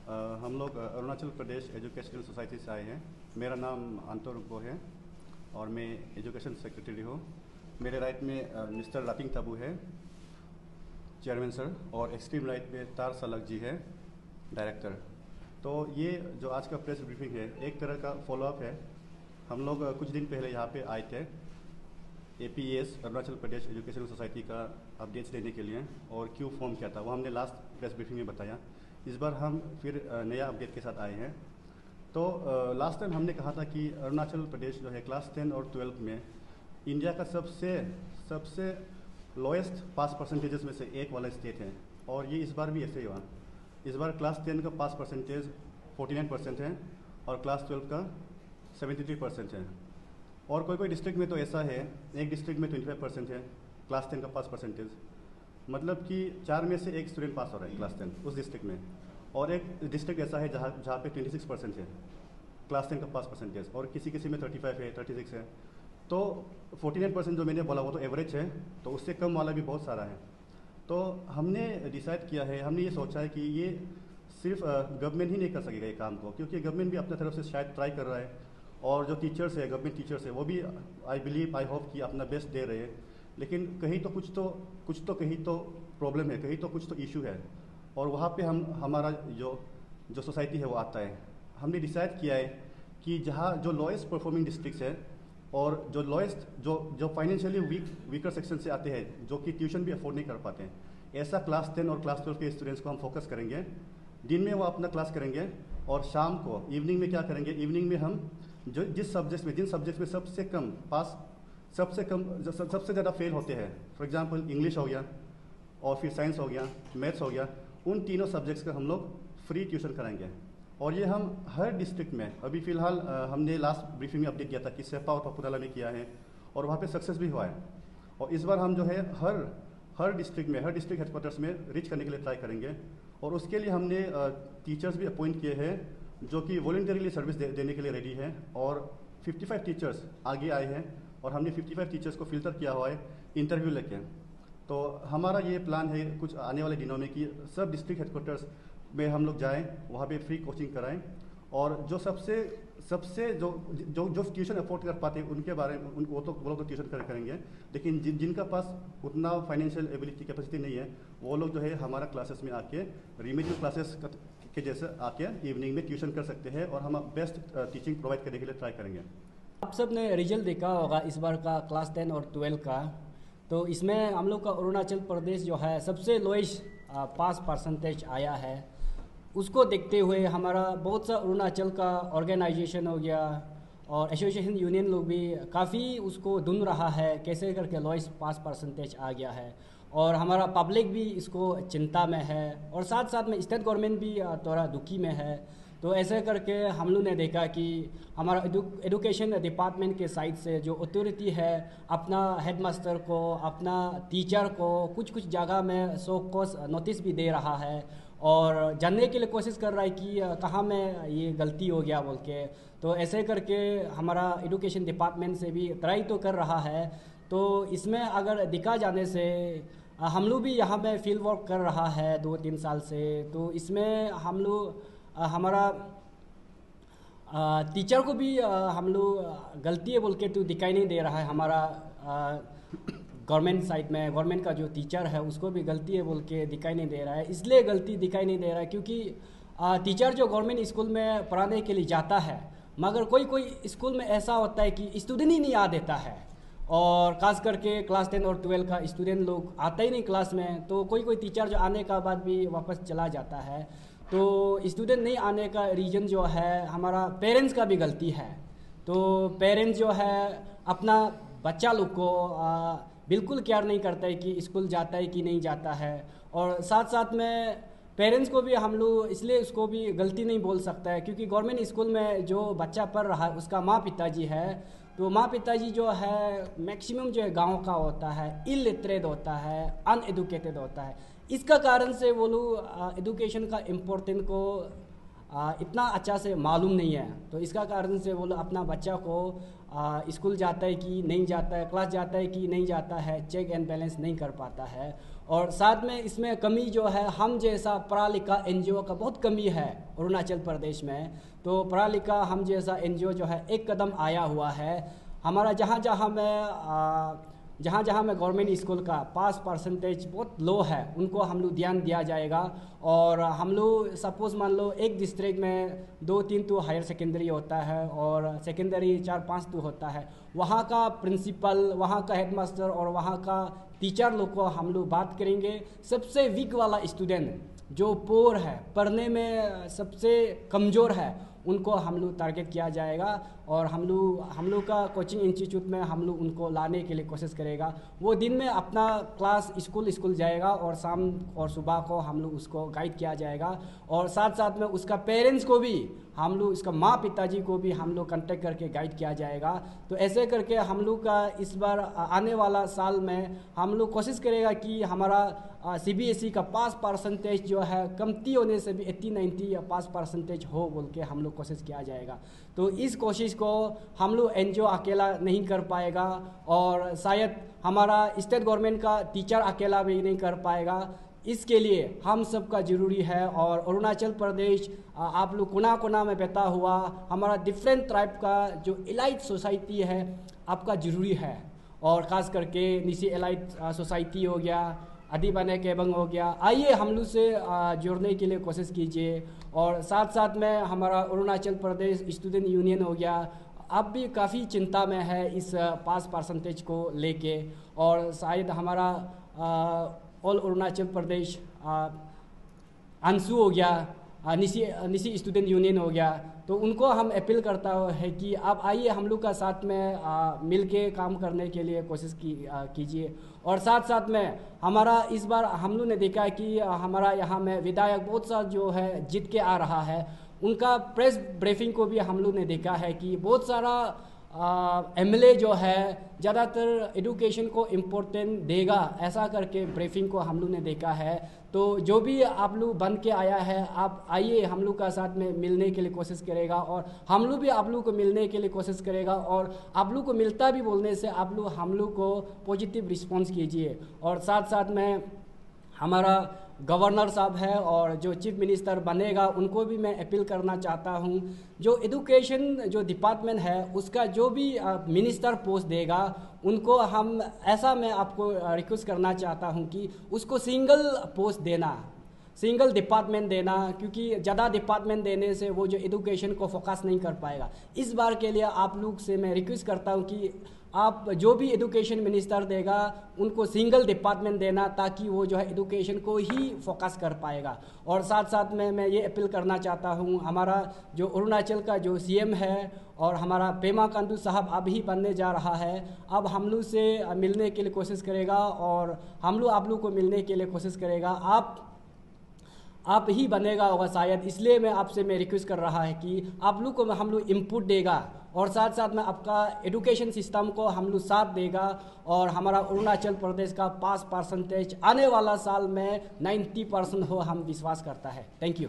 हम लोग Arunachal Pradesh educational society से आए हैं। मेरा नाम अंतर रुपो है और मैं एजुकेशन सेक्रेटरी हूँ। मेरे राइट में मिस्टर लापिंग ताबू है, चेयरमैन सर, और एक्सट्रीम राइट में तार सलग जी है, डायरेक्टर। तो ये जो आज का प्रेस ब्रीफिंग है एक तरह का फॉलोअप है। हम लोग कुछ दिन पहले यहाँ पे आए थे APES Arunachal Pradesh educational society का अपडेट्स देने के लिए, और क्यों फॉर्म किया था वो हमने लास्ट प्रेस ब्रीफिंग में बताया। इस बार हम फिर नया अपडेट के साथ आए हैं। तो लास्ट टाइम हमने कहा था कि अरुणाचल प्रदेश जो है क्लास 10 और 12 में इंडिया का सबसे लोएस्ट पास परसेंटेजेस में से एक वाला स्टेट है, और ये इस बार भी ऐसे ही हुआ। इस बार क्लास 10 का पास परसेंटेज 49% है और क्लास 12 का 73% है। और कोई डिस्ट्रिक्ट में तो ऐसा है, एक डिस्ट्रिक्ट में 25% है क्लास 10 का पास परसेंटेज, मतलब कि 4 में से एक स्टूडेंट पास हो रहा है क्लास 10 उस डिस्ट्रिक्ट में। और एक डिस्ट्रिक्ट ऐसा है जहाँ पे 26% है क्लास 10 का पास परसेंटेज, और किसी में 35 है, 36 है। तो 49% जो मैंने बोला वो तो एवरेज है, तो उससे कम वाला भी बहुत सारा है। तो हमने डिसाइड किया है, हमने ये सोचा है कि ये सिर्फ गवर्नमेंट ही नहीं कर सकेगा ये काम को, क्योंकि गवर्नमेंट भी अपने तरफ से शायद ट्राई कर रहा है, और जो टीचर्स है, गवर्नमेंट टीचर्स है, वो भी आई होप कि अपना बेस्ट दे रहे हैं। लेकिन कहीं तो कुछ तो कहीं तो प्रॉब्लम है, कहीं तो कुछ तो इशू है, और वहाँ पे हमारा जो सोसाइटी है वो आता है। हमने डिसाइड किया है कि जहाँ जो लोएस्ट परफॉर्मिंग डिस्ट्रिक्ट्स है और जो लोएस्ट जो फाइनेंशियली वीकर सेक्शन से आते हैं, जो कि ट्यूशन भी अफोर्ड नहीं कर पाते हैं, ऐसा क्लास 10 और क्लास 12 के स्टूडेंट्स को हम फोकस करेंगे। दिन में वो अपना क्लास करेंगे, और शाम को इवनिंग में क्या करेंगे, इवनिंग में हम जिन सब्जेक्ट्स में सबसे ज़्यादा फेल होते हैं, फॉर एग्जांपल इंग्लिश हो गया, और फिर साइंस हो गया, मैथ्स हो गया, उन तीनों सब्जेक्ट्स का हम लोग फ्री ट्यूशन कराएंगे। और ये हम हर डिस्ट्रिक्ट में, अभी फ़िलहाल हमने लास्ट ब्रीफिंग में अपडेट किया था कि सेपा और पपुराला में किया है, और वहाँ पे सक्सेस भी हुआ है। और इस बार हम जो है हर डिस्ट्रिक्ट हेडक्वार्टर्स में रीच करने के लिए ट्राई करेंगे। और उसके लिए हमने टीचर्स भी अपॉइंट किए हैं जो कि वॉलंटरीली सर्विस देने के लिए रेडी है, और 55 टीचर्स आगे आए हैं, और हमने 55 टीचर्स को फिल्टर किया हुआ है इंटरव्यू लेके। तो हमारा ये प्लान है कुछ आने वाले दिनों में कि सब डिस्ट्रिक्ट हेडक्वार्टर्स में हम लोग जाएं, वहाँ पे फ्री कोचिंग कराएं, और जो सबसे जो ट्यूशन अफोर्ड कर पाते हैं उनके बारे में वो लोग तो ट्यूशन करेंगे। लेकिन जिनका पास उतना फाइनेंशियल एबिलिटी कैपेसिटी नहीं है, वो लोग जो है हमारा क्लासेस में आके रिमेडियल क्लासेस के जैसे आके इवनिंग में ट्यूशन कर सकते हैं, और हम बेस्ट टीचिंग प्रोवाइड करने के लिए ट्राई करेंगे। आप सब ने रिजल्ट देखा होगा इस बार का क्लास 10 और 12 का। तो इसमें हम लोग का अरुणाचल प्रदेश जो है सबसे लोएस्ट पास परसेंटेज आया है। उसको देखते हुए हमारा बहुत सा अरुणाचल का ऑर्गेनाइजेशन हो गया और एसोसिएशन यूनियन लोग भी काफ़ी उसको ढूंढ रहा है कैसे करके लोएस्ट पास परसेंटेज आ गया है, और हमारा पब्लिक भी इसको चिंता में है, और साथ साथ में स्टेट गवर्नमेंट भी थोड़ा दुखी में है। तो ऐसे करके हम लोग ने देखा कि हमारा एजुकेशन डिपार्टमेंट के साइड से जो अथॉरिटी है अपना हेडमास्टर को, अपना टीचर को कुछ जगह में सो कॉज नोटिस भी दे रहा है, और जानने के लिए कोशिश कर रहा है कि कहाँ में ये गलती हो गया बोल के। तो ऐसे करके हमारा एजुकेशन डिपार्टमेंट से भी ट्राई तो कर रहा है। तो इसमें अगर दिखा जाने से हम लोग भी यहाँ पे फील्ड वर्क कर रहा है 2-3 साल से। तो इसमें हम लोग हमारा टीचर को भी हम लोग गलती है बोल के तो दिखाई नहीं दे रहा है। हमारा गवर्नमेंट साइड में गवर्नमेंट का जो टीचर है उसको भी गलती है बोल के दिखाई नहीं दे रहा है। इसलिए गलती दिखाई नहीं दे रहा है क्योंकि टीचर जो गवर्नमेंट स्कूल में पढ़ाने के लिए जाता है, मगर कोई स्कूल में ऐसा होता है कि स्टूडेंट ही नहीं आ देता है, और खास करके क्लास 10 और 12 का स्टूडेंट लोग आता ही नहीं क्लास में। तो कोई टीचर जो आने का बाद भी वापस चला जाता है। तो स्टूडेंट नहीं आने का रीज़न जो है हमारा पेरेंट्स का भी गलती है। तो पेरेंट्स जो है अपना बच्चा लोग को बिल्कुल केयर नहीं करता है कि स्कूल जाता है कि नहीं जाता है, और साथ साथ में पेरेंट्स को भी हम लोग इसलिए उसको भी गलती नहीं बोल सकता है क्योंकि गवर्नमेंट स्कूल में जो बच्चा पढ़ रहा है उसका माँ पिताजी है। तो माँ पिताजी जो है मैक्सिमम जो है गाँव का होता है, इलिटरेट होता है, अनएडुकेटेड होता है। इसका कारण से वो लोग एजुकेशन का इम्पोर्टेंट को इतना अच्छा से मालूम नहीं है। तो इसका कारण से वो लोग अपना बच्चा को स्कूल जाता है कि नहीं जाता है, क्लास जाता है कि नहीं जाता है, चेक एंड बैलेंस नहीं कर पाता है। और साथ में इसमें कमी जो है, हम जैसा पढ़ा लिखा एनजीओ का बहुत कमी है अरुणाचल प्रदेश में। तो पढ़ा लिखा हम जैसा एनजीओ जो है एक कदम आया हुआ है। हमारा जहाँ जहाँ में गवर्नमेंट स्कूल का पास परसेंटेज बहुत लो है, उनको हम लोग ध्यान दिया जाएगा। और हम लोग सपोज़ मान लो एक डिस्ट्रिक्ट में 2-3 तो हायर सेकेंडरी होता है और सेकेंडरी 4-5 तो होता है। वहाँ का प्रिंसिपल, वहाँ का हेडमास्टर और वहाँ का टीचर लोग को हम लोग बात करेंगे। सबसे वीक वाला स्टूडेंट जो पोर है, पढ़ने में सबसे कमज़ोर है, उनको हम लोग टारगेट किया जाएगा। और हम लोग का कोचिंग इंस्टीट्यूट में हम लोग उनको लाने के लिए कोशिश करेगा। वो दिन में अपना क्लास स्कूल जाएगा और शाम और सुबह को हम लोग उसको गाइड किया जाएगा। और साथ साथ में उसका पेरेंट्स को भी हम लोग, इसका माँ पिताजी को भी हम लोग कांटेक्ट करके गाइड किया जाएगा। तो ऐसे करके हम लोग का इस बार आने वाला साल में हम लोग कोशिश करेगा कि हमारा CBSE का पास परसेंटेज जो है कमती होने से भी 80-90 या पास परसेंटेज हो बोल के हम लोग कोशिश किया जाएगा। तो इस कोशिश को हम लोग एनजीओ अकेला नहीं कर पाएगा और शायद हमारा स्टेट गवर्नमेंट का टीचर अकेला भी नहीं कर पाएगा। इसके लिए हम सब का ज़रूरी है। और अरुणाचल प्रदेश आप लोग कोना कोना में बैठा हुआ हमारा डिफरेंट ट्राइब का जो एलाइट सोसाइटी है आपका ज़रूरी है। और ख़ास करके निसी एलाइट सोसाइटी हो गया, अधिबाने केबंग हो गया, आइए हम लोग से जोड़ने के लिए कोशिश कीजिए। और साथ साथ में हमारा अरुणाचल प्रदेश स्टूडेंट यूनियन हो गया, अब भी काफ़ी चिंता में है इस पास परसेंटेज को लेके। और शायद हमारा ऑल अरुणाचल प्रदेश अंशु हो गया, निसी स्टूडेंट यूनियन हो गया, तो उनको हम अपील करता है कि आप आइए हम लोग का साथ में मिल के काम करने के लिए कोशिश कीजिए। और साथ साथ में हमारा इस बार हम लोग ने देखा कि हमारा यहाँ में विधायक बहुत सा जो है जीत के आ रहा है, उनका प्रेस ब्रीफिंग को भी हम लोग ने देखा है कि बहुत सारा MLA जो है ज़्यादातर एजुकेशन को इम्पोर्टेंट देगा, ऐसा करके ब्रीफिंग को हम लोग ने देखा है। तो जो भी आप लोग बन के आया है, आप आइए हम लोग का साथ में मिलने के लिए कोशिश करेगा और हम लोग भी आप लोग को मिलने के लिए कोशिश करेगा। और आप लोग को मिलता भी बोलने से आप लोग हम लोग को पॉजिटिव रिस्पॉन्स कीजिए। और साथ साथ में हमारा गवर्नर साहब है और जो चीफ मिनिस्टर बनेगा उनको भी मैं अपील करना चाहता हूँ, जो एजुकेशन जो डिपार्टमेंट है उसका जो भी मिनिस्टर पोस्ट देगा उनको हम ऐसा मैं आपको रिक्वेस्ट करना चाहता हूँ कि उसको सिंगल पोस्ट देना, सिंगल डिपार्टमेंट देना, क्योंकि ज़्यादा डिपार्टमेंट देने से वो जो एजुकेशन को फोकस नहीं कर पाएगा। इस बार के लिए आप लोग से मैं रिक्वेस्ट करता हूँ कि आप जो भी एजुकेशन मिनिस्टर देगा उनको सिंगल डिपार्टमेंट देना, ताकि वो जो है एजुकेशन को ही फोकस कर पाएगा। और साथ साथ में मैं ये अपील करना चाहता हूँ, हमारा जो अरुणाचल का जो CM है और हमारा पेमा खांडू साहब अभी बनने जा रहा है, अब हम लोग से मिलने के लिए कोशिश करेगा और हम लोग आप लोग को मिलने के लिए कोशिश करेगा। आप ही बनेगा होगा शायद, इसलिए मैं आपसे रिक्वेस्ट कर रहा है कि आप लोग को हम लोग इनपुट देगा और साथ साथ में आपका एजुकेशन सिस्टम को हम लोग साथ देगा। और हमारा अरुणाचल प्रदेश का पास परसेंटेज आने वाला साल में 90% हो, हम विश्वास करता है। Thank you.